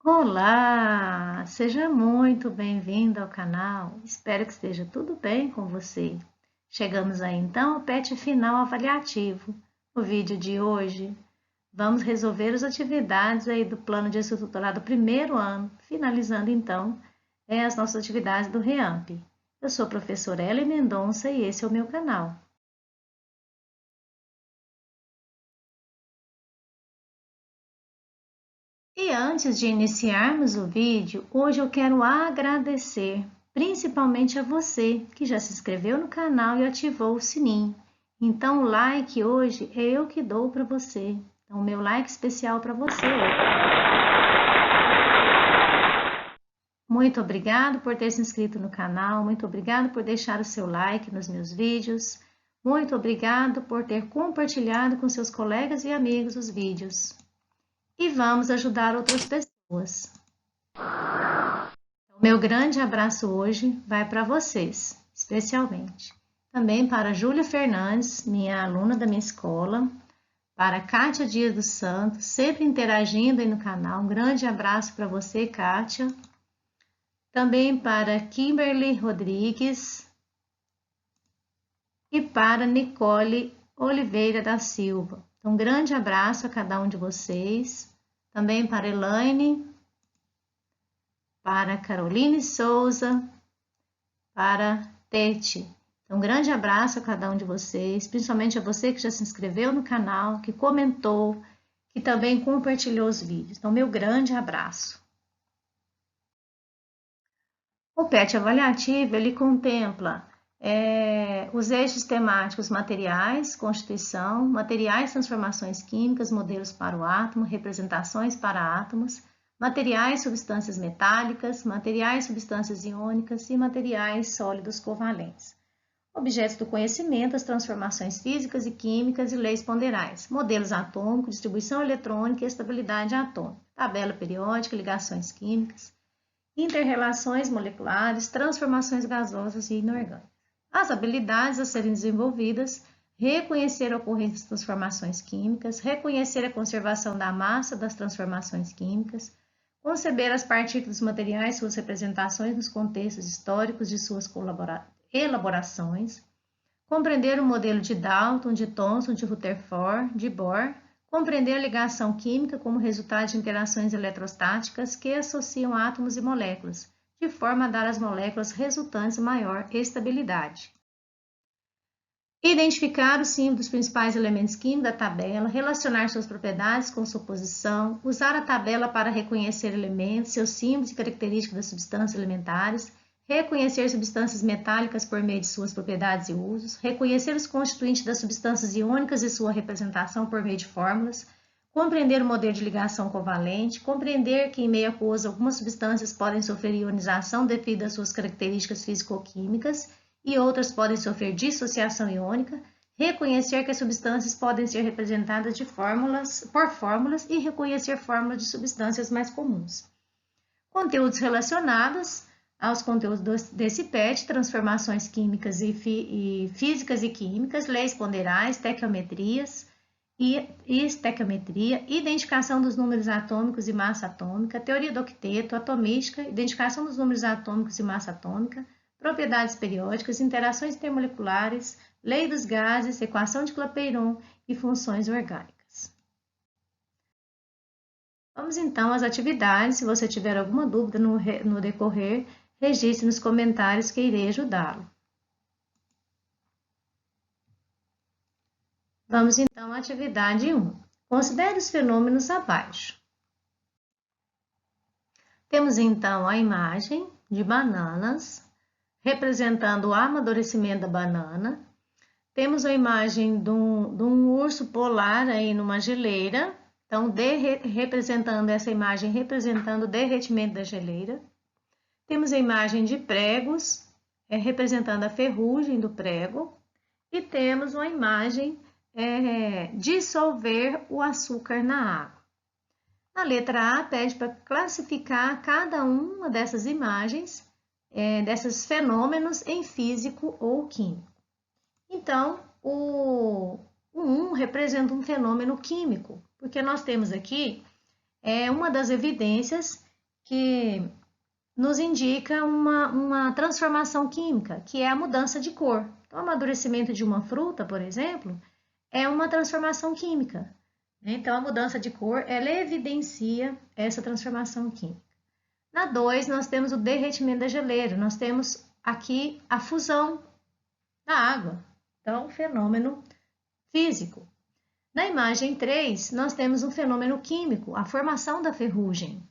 Olá, seja muito bem-vindo ao canal. Espero que esteja tudo bem com você. Chegamos aí então ao PET final avaliativo. No vídeo de hoje, vamos resolver as atividades aí do plano de estudo tutorado do primeiro ano, finalizando então as nossas atividades do REAMP. Eu sou a professora Ellen Mendonça e esse é o meu canal. E antes de iniciarmos o vídeo, hoje eu quero agradecer principalmente a você que já se inscreveu no canal e ativou o sininho. Então, o like hoje é eu que dou para você. Então, o meu like especial para você hoje. Muito obrigado por ter se inscrito no canal, muito obrigado por deixar o seu like nos meus vídeos, muito obrigado por ter compartilhado com seus colegas e amigos os vídeos. E vamos ajudar outras pessoas. O meu grande abraço hoje vai para vocês, especialmente. Também para Júlia Fernandes, minha aluna da minha escola, para Kátia Dias dos Santos, sempre interagindo aí no canal. Um grande abraço para você, Kátia. Também para Kimberly Rodrigues e para Nicole Oliveira da Silva. Então, um grande abraço a cada um de vocês. Também para Elaine, para Caroline Souza, para Tete. Então, um grande abraço a cada um de vocês, principalmente a você que já se inscreveu no canal, que comentou, que também compartilhou os vídeos. Então, meu grande abraço. O PET avaliativo, ele contempla os eixos temáticos materiais, constituição, materiais, transformações químicas, modelos para o átomo, representações para átomos, materiais, substâncias metálicas, materiais, substâncias iônicas e materiais sólidos covalentes. Objetos do conhecimento, as transformações físicas e químicas e leis ponderais, modelos atômicos, distribuição eletrônica e estabilidade atômica, tabela periódica, ligações químicas, interrelações moleculares, transformações gasosas e inorgânicas. As habilidades a serem desenvolvidas: reconhecer a ocorrência das transformações químicas, reconhecer a conservação da massa das transformações químicas, conceber as partículas materiais, suas representações nos contextos históricos de suas elaborações, compreender o modelo de Dalton, de Thomson, de Rutherford, de Bohr, compreender a ligação química como resultado de interações eletrostáticas que associam átomos e moléculas, de forma a dar às moléculas resultantes maior estabilidade. Identificar os símbolos dos principais elementos químicos da tabela, relacionar suas propriedades com sua posição, usar a tabela para reconhecer elementos, seus símbolos e características das substâncias elementares, reconhecer substâncias metálicas por meio de suas propriedades e usos, reconhecer os constituintes das substâncias iônicas e sua representação por meio de fórmulas, compreender o modelo de ligação covalente, compreender que em meio aquoso algumas substâncias podem sofrer ionização devido às suas características físico-químicas e outras podem sofrer dissociação iônica, reconhecer que as substâncias podem ser representadas por fórmulas e reconhecer fórmulas de substâncias mais comuns. Conteúdos relacionados aos conteúdos desse PET, transformações químicas e físicas e químicas, leis ponderais, estequiometria, identificação dos números atômicos e massa atômica, teoria do octeto, atomística, identificação dos números atômicos e massa atômica, propriedades periódicas, interações intermoleculares, lei dos gases, equação de Clapeyron e funções orgânicas. Vamos então às atividades. Se você tiver alguma dúvida no decorrer, registre nos comentários que irei ajudá-lo. Vamos então à atividade 1. Considere os fenômenos abaixo. Temos então a imagem de bananas, representando o amadurecimento da banana. Temos a imagem de um urso polar aí numa geleira, então representando essa imagem, representando o derretimento da geleira. Temos a imagem de pregos, representando a ferrugem do prego. E temos uma imagem dissolver o açúcar na água. A letra A pede para classificar cada uma dessas imagens, desses fenômenos em físico ou químico. Então, o 1 representa um fenômeno químico, porque nós temos aqui uma das evidências que nos indica uma transformação química, que é a mudança de cor. Então, o amadurecimento de uma fruta, por exemplo, é uma transformação química. Então, a mudança de cor, ela evidencia essa transformação química. Na 2, nós temos o derretimento da geleira. Nós temos aqui a fusão da água. Então, fenômeno físico. Na imagem 3, nós temos um fenômeno químico, a formação da ferrugem.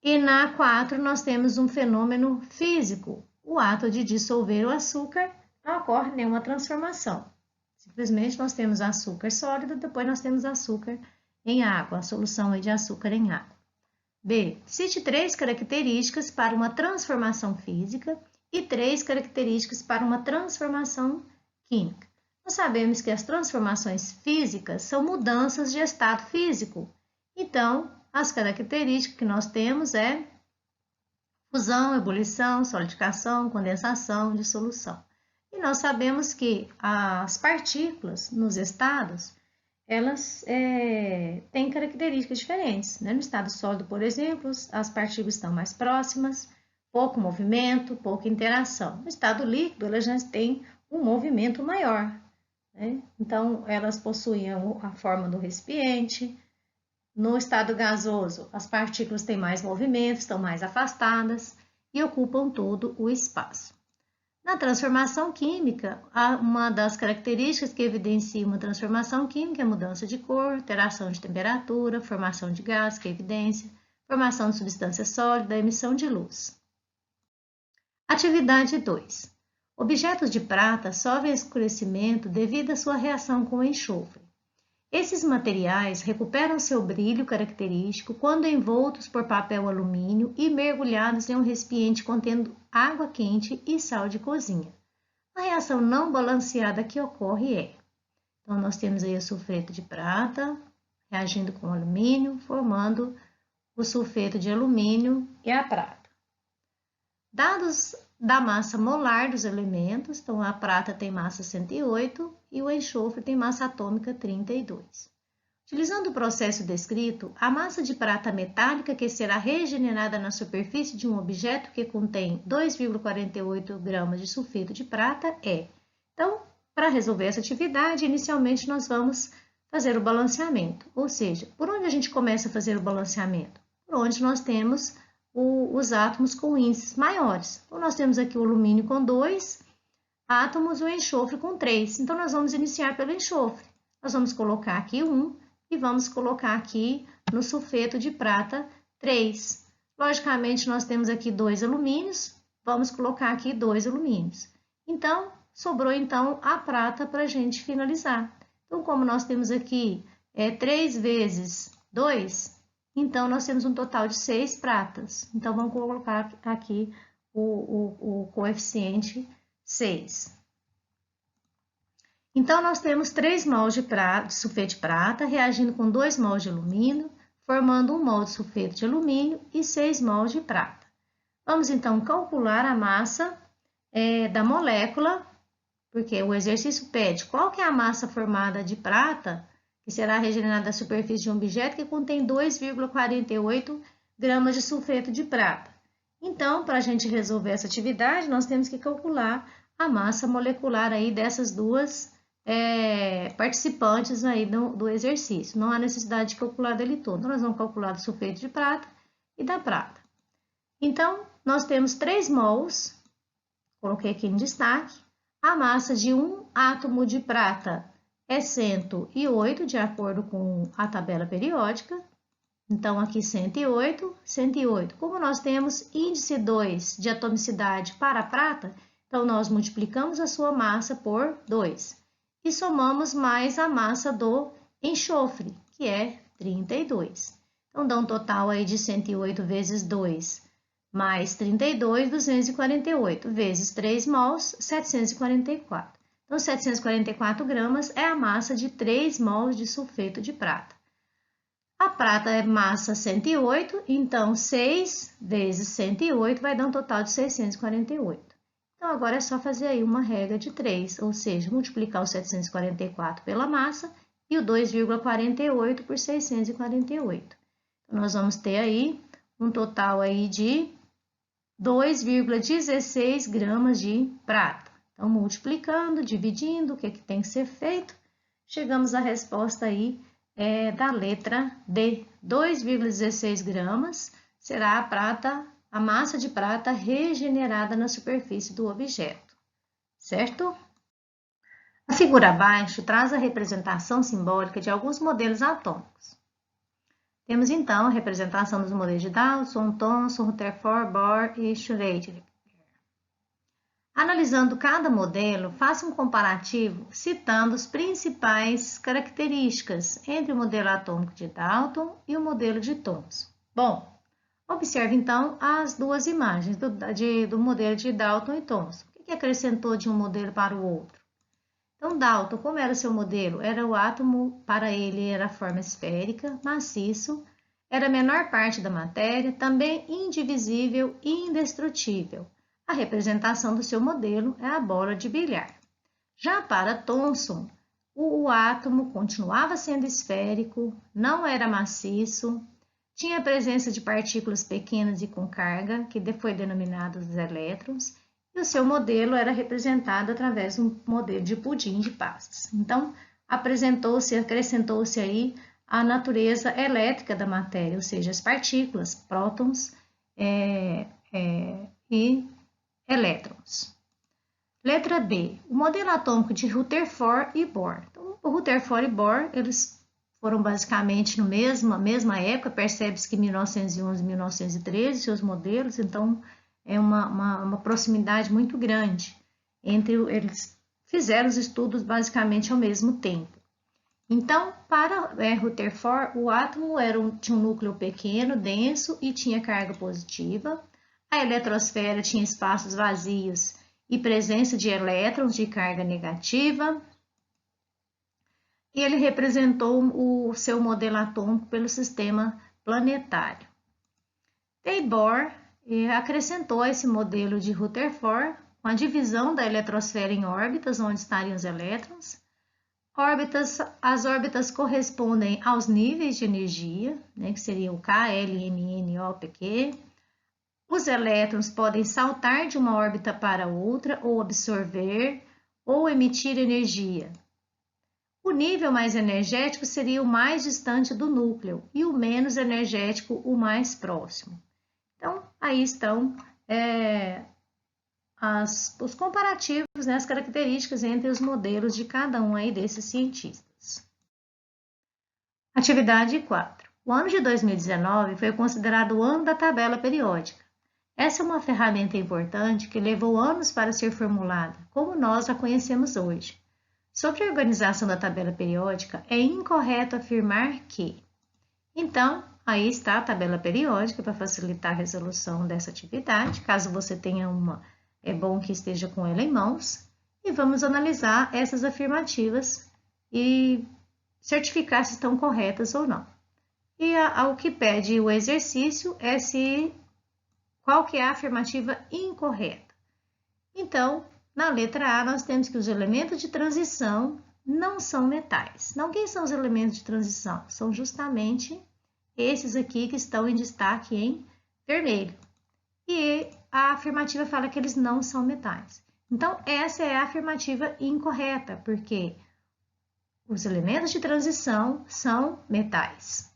E na 4, nós temos um fenômeno físico, o ato de dissolver o açúcar, não ocorre nenhuma transformação. Simplesmente nós temos açúcar sólido, depois nós temos açúcar em água, a solução de açúcar em água. B. Cite 3 características para uma transformação física e 3 características para uma transformação química. Nós sabemos que as transformações físicas são mudanças de estado físico. Então, as características que nós temos é fusão, ebulição, solidificação, condensação, dissolução. E nós sabemos que as partículas nos estados, elas têm características diferentes. Né? No estado sólido, por exemplo, as partículas estão mais próximas, pouco movimento, pouca interação. No estado líquido, elas já têm um movimento maior. Né? Então, elas possuem a forma do recipiente. No estado gasoso, as partículas têm mais movimento, estão mais afastadas e ocupam todo o espaço. Na transformação química, uma das características que evidencia uma transformação química é a mudança de cor, alteração de temperatura, formação de gás, que é evidência, formação de substância sólida, emissão de luz. Atividade 2. Objetos de prata sofrem escurecimento devido à sua reação com o enxofre. Esses materiais recuperam seu brilho característico quando envoltos por papel alumínio e mergulhados em um recipiente contendo água quente e sal de cozinha. A reação não balanceada que ocorre é: então, nós temos aí o sulfeto de prata reagindo com o alumínio, formando o sulfeto de alumínio e a prata. Dados da massa molar dos elementos, então a prata tem massa 108 e o enxofre tem massa atômica 32. Utilizando o processo descrito, a massa de prata metálica que será regenerada na superfície de um objeto que contém 2,48 gramas de sulfeto de prata é. Então, para resolver essa atividade, inicialmente nós vamos fazer o balanceamento, ou seja, por onde a gente começa a fazer o balanceamento? Por onde nós temos os átomos com índices maiores. Então, nós temos aqui o alumínio com 2 átomos e o enxofre com 3. Então, nós vamos iniciar pelo enxofre. Nós vamos colocar aqui 1 e vamos colocar aqui no sulfeto de prata 3. Logicamente, nós temos aqui 2 alumínios, vamos colocar aqui 2 alumínios. Então, sobrou então a prata para a gente finalizar. Então, como nós temos aqui 3 vezes 2, então, nós temos um total de 6 pratas. Então, vamos colocar aqui o coeficiente 6. Então, nós temos 3 mols de sulfeto de prata reagindo com 2 mols de alumínio, formando 1 mol de sulfeto de alumínio e 6 mols de prata. Vamos, então, calcular a massa da molécula, porque o exercício pede qual que é a massa formada de prata que será regenerada da superfície de um objeto que contém 2,48 gramas de sulfeto de prata. Então, para a gente resolver essa atividade, nós temos que calcular a massa molecular aí dessas duas participantes aí do exercício. Não há necessidade de calcular dele todo. Então, nós vamos calcular do sulfeto de prata e da prata. Então, nós temos 3 mols, coloquei aqui em destaque, a massa de um átomo de prata é 108, de acordo com a tabela periódica. Então, aqui 108, 108. Como nós temos índice 2 de atomicidade para a prata, então nós multiplicamos a sua massa por 2 e somamos mais a massa do enxofre, que é 32. Então, dá um total aí de 108 vezes 2 mais 32, 248, vezes 3 mols, 744. Então, 744 gramas é a massa de 3 mols de sulfeto de prata. A prata é massa 108, então 6 vezes 108 vai dar um total de 648. Então, agora é só fazer aí uma regra de 3, ou seja, multiplicar o 744 pela massa e o 2,48 por 648. Então, nós vamos ter aí um total aí de 2,16 gramas de prata. Então, multiplicando, dividindo, o que tem que ser feito, chegamos à resposta aí da letra D. 2,16 gramas será a prata, a massa de prata regenerada na superfície do objeto, certo? A figura abaixo traz a representação simbólica de alguns modelos atômicos. Temos então a representação dos modelos de Dalton, Thomson, Rutherford, Bohr e Schrödinger. Analisando cada modelo, faça um comparativo citando as principais características entre o modelo atômico de Dalton e o modelo de Thomson. Bom, observe então as duas imagens do modelo de Dalton e Thomson. O que acrescentou de um modelo para o outro? Então, Dalton, como era o seu modelo? Era o átomo, para ele era a forma esférica, maciço, era a menor parte da matéria, também indivisível e indestrutível. A representação do seu modelo é a bola de bilhar. Já para Thomson, o átomo continuava sendo esférico, não era maciço, tinha a presença de partículas pequenas e com carga, que foi denominado os elétrons, e o seu modelo era representado através de um modelo de pudim de pastas. Então, acrescentou-se aí a natureza elétrica da matéria, ou seja, as partículas, prótons e elétrons. Letra B. O modelo atômico de Rutherford e Bohr. Então, o Rutherford e Bohr, eles foram basicamente na mesma época, percebe-se que 1911 e 1913, seus modelos, então é uma proximidade muito grande entre eles. Fizeram os estudos basicamente ao mesmo tempo. Então, para Rutherford, o átomo tinha um núcleo pequeno, denso e tinha carga positiva. A eletrosfera tinha espaços vazios e presença de elétrons de carga negativa. E ele representou o seu modelo atômico pelo sistema planetário. Bohr acrescentou a esse modelo de Rutherford com a divisão da eletrosfera em órbitas, onde estariam os elétrons. As órbitas correspondem aos níveis de energia, que seria o K, L, M, N, O, P, Q. Os elétrons podem saltar de uma órbita para outra, ou absorver, ou emitir energia. O nível mais energético seria o mais distante do núcleo e o menos energético o mais próximo. Então, aí estão os comparativos, as características entre os modelos de cada um aí desses cientistas. Atividade 4. O ano de 2019 foi considerado o ano da tabela periódica. Essa é uma ferramenta importante que levou anos para ser formulada, como nós a conhecemos hoje. Sobre a organização da tabela periódica, é incorreto afirmar que. Então, aí está a tabela periódica para facilitar a resolução dessa atividade. Caso você tenha uma, é bom que esteja com ela em mãos. E vamos analisar essas afirmativas e certificar se estão corretas ou não. E o que pede o exercício é qual que é a afirmativa incorreta. Então, na letra A, nós temos que os elementos de transição não são metais. Não, quem são os elementos de transição? São justamente esses aqui que estão em destaque em vermelho. E a afirmativa fala que eles não são metais. Então, essa é a afirmativa incorreta, porque os elementos de transição são metais.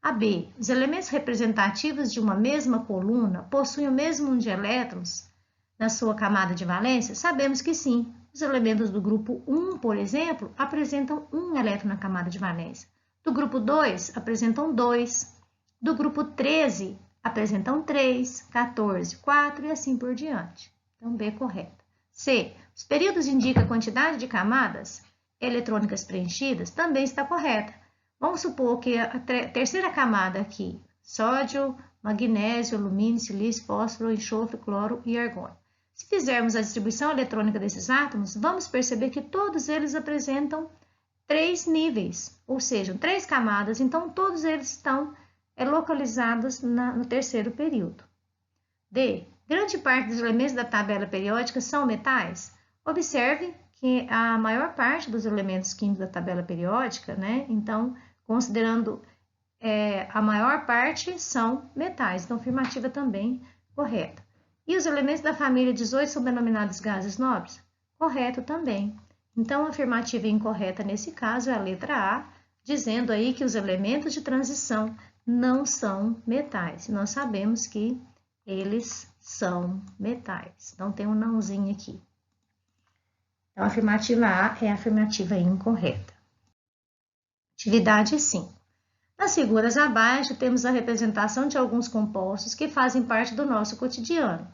A B, os elementos representativos de uma mesma coluna possuem o mesmo número de elétrons na sua camada de valência? Sabemos que sim. Os elementos do grupo 1, por exemplo, apresentam 1 elétron na camada de valência. Do grupo 2, apresentam 2. Do grupo 13, apresentam 3, 14, 4 e assim por diante. Então, B correta. C, os períodos indicam a quantidade de camadas eletrônicas preenchidas, também está correta. Vamos supor que a terceira camada aqui, sódio, magnésio, alumínio, silício, fósforo, enxofre, cloro e argônio. Se fizermos a distribuição eletrônica desses átomos, vamos perceber que todos eles apresentam 3 níveis, ou seja, 3 camadas, então todos eles estão localizados no terceiro período. D. Grande parte dos elementos da tabela periódica são metais. Observe que a maior parte dos elementos químicos da tabela periódica, então, considerando a maior parte são metais, então afirmativa também correta. E os elementos da família 18 são denominados gases nobres? Correto também. Então, a afirmativa incorreta nesse caso é a letra A, dizendo aí que os elementos de transição não são metais. Nós sabemos que eles são metais. Então, tem um nãozinho aqui. Então, a afirmativa A é a afirmativa incorreta. Atividade 5. Nas figuras abaixo, temos a representação de alguns compostos que fazem parte do nosso cotidiano.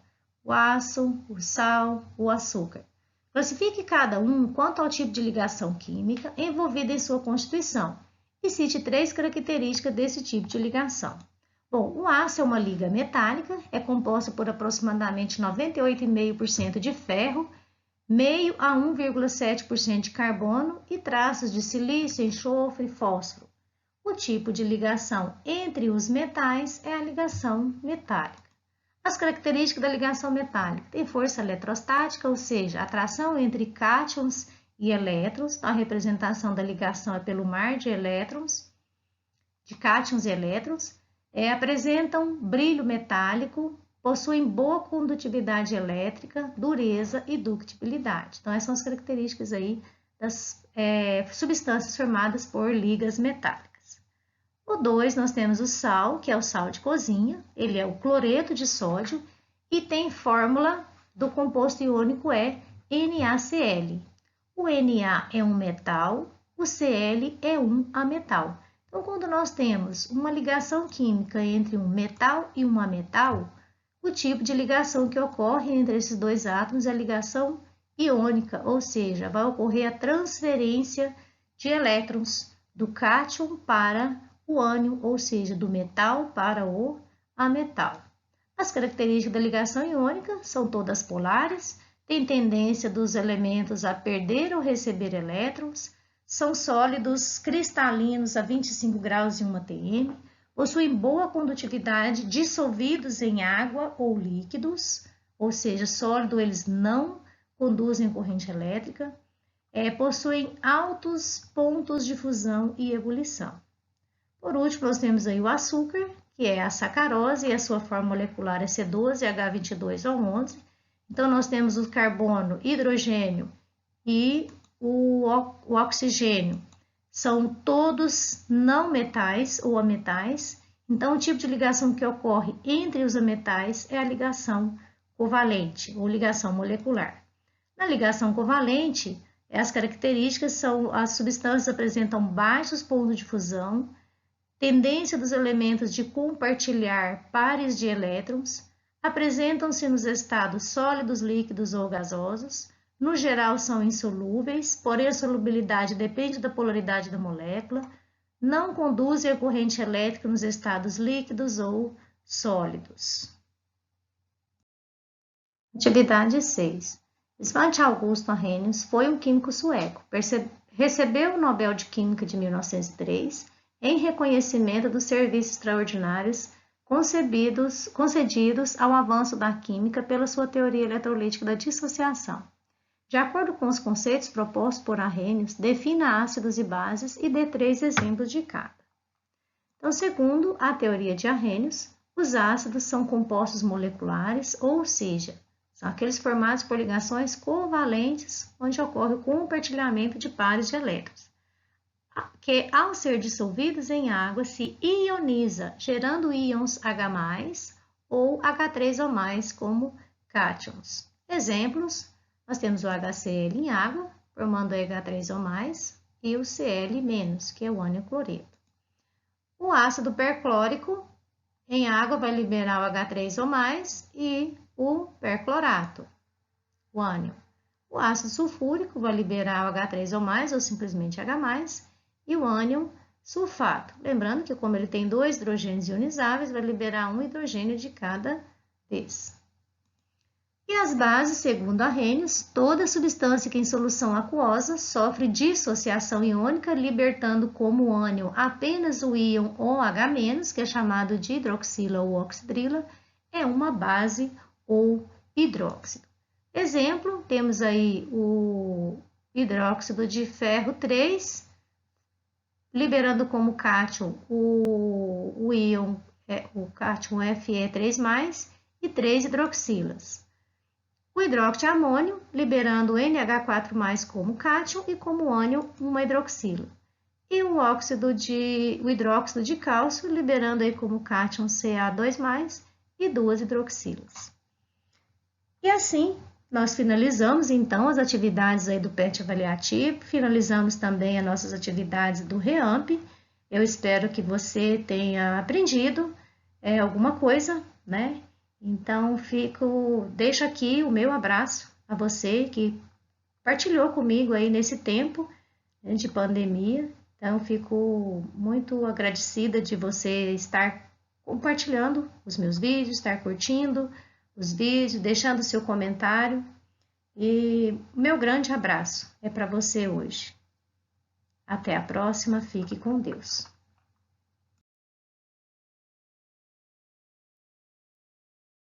O aço, o sal, o açúcar. Classifique cada um quanto ao tipo de ligação química envolvida em sua constituição e cite 3 características desse tipo de ligação. Bom, o aço é uma liga metálica, é composta por aproximadamente 98,5% de ferro, meio a 1,7% de carbono e traços de silício, enxofre e fósforo. O tipo de ligação entre os metais é a ligação metálica. As características da ligação metálica tem força eletrostática, ou seja, atração entre cátions e elétrons. A representação da ligação é pelo mar de elétrons, de cátions e elétrons. Apresentam brilho metálico, possuem boa condutividade elétrica, dureza e ductibilidade. Então, essas são as características aí das substâncias formadas por ligas metálicas. O 2, nós temos o sal, que é o sal de cozinha, ele é o cloreto de sódio e tem fórmula do composto iônico NaCl. O Na é um metal, o Cl é um ametal. Então, quando nós temos uma ligação química entre um metal e um ametal, o tipo de ligação que ocorre entre esses dois átomos é a ligação iônica, ou seja, vai ocorrer a transferência de elétrons do cátion para o ânion, ou seja, do metal para o ametal. As características da ligação iônica são todas polares, têm tendência dos elementos a perder ou receber elétrons, são sólidos cristalinos a 25 graus e 1 atm, possuem boa condutividade, dissolvidos em água ou líquidos, ou seja, sólido eles não conduzem corrente elétrica, possuem altos pontos de fusão e ebulição. Por último, nós temos aí o açúcar, que é a sacarose, e a sua forma molecular é C12H22O11. Então, nós temos o carbono, hidrogênio e o oxigênio. São todos não metais ou ametais. Então, o tipo de ligação que ocorre entre os ametais é a ligação covalente ou ligação molecular. Na ligação covalente, as características são as substâncias apresentam baixos pontos de fusão, tendência dos elementos de compartilhar pares de elétrons, apresentam-se nos estados sólidos, líquidos ou gasosos, no geral são insolúveis, porém a solubilidade depende da polaridade da molécula, não conduzem a corrente elétrica nos estados líquidos ou sólidos. Atividade 6. Svante Augusto Arrhenius foi um químico sueco. Recebeu o Nobel de Química de 1903 em reconhecimento dos serviços extraordinários concedidos ao avanço da química pela sua teoria eletrolítica da dissociação. De acordo com os conceitos propostos por Arrhenius, defina ácidos e bases e dê 3 exemplos de cada. Então, segundo a teoria de Arrhenius, os ácidos são compostos moleculares, ou seja, são aqueles formados por ligações covalentes, onde ocorre o compartilhamento de pares de elétrons, que ao ser dissolvidos em água se ioniza, gerando íons H+, ou H3 ou mais como cátions. Exemplos, nós temos o HCl em água, formando o H3 ou mais, e o Cl-, que é o ânion cloreto. O ácido perclórico em água vai liberar o H3 ou mais e o perclorato, o ânion. O ácido sulfúrico vai liberar o H3 ou mais, ou simplesmente H+, e o ânion sulfato. Lembrando que como ele tem 2 hidrogênios ionizáveis, vai liberar um hidrogênio de cada vez. E as bases, segundo Arrhenius, toda substância que em solução aquosa sofre dissociação iônica, libertando como ânion apenas o íon OH-, que é chamado de hidroxila ou oxidrila, é uma base ou hidróxido. Exemplo, temos aí o hidróxido de ferro 3, liberando como cátion o íon, o cátion Fe3+, e 3 hidroxilas. O hidróxido de amônio, liberando o NH4+ como cátion e como ânion, uma hidroxila. E o hidróxido de cálcio, liberando aí como cátion Ca2+, e 2 hidroxilas. E assim, nós finalizamos então as atividades aí do PET avaliativo, finalizamos também as nossas atividades do REAMP. Eu espero que você tenha aprendido alguma coisa, né? Então, deixo aqui o meu abraço a você que partilhou comigo aí nesse tempo de pandemia. Então, fico muito agradecida de você estar compartilhando os meus vídeos, estar curtindo os vídeos, deixando seu comentário. E meu grande abraço é para você hoje. Até a próxima, fique com Deus.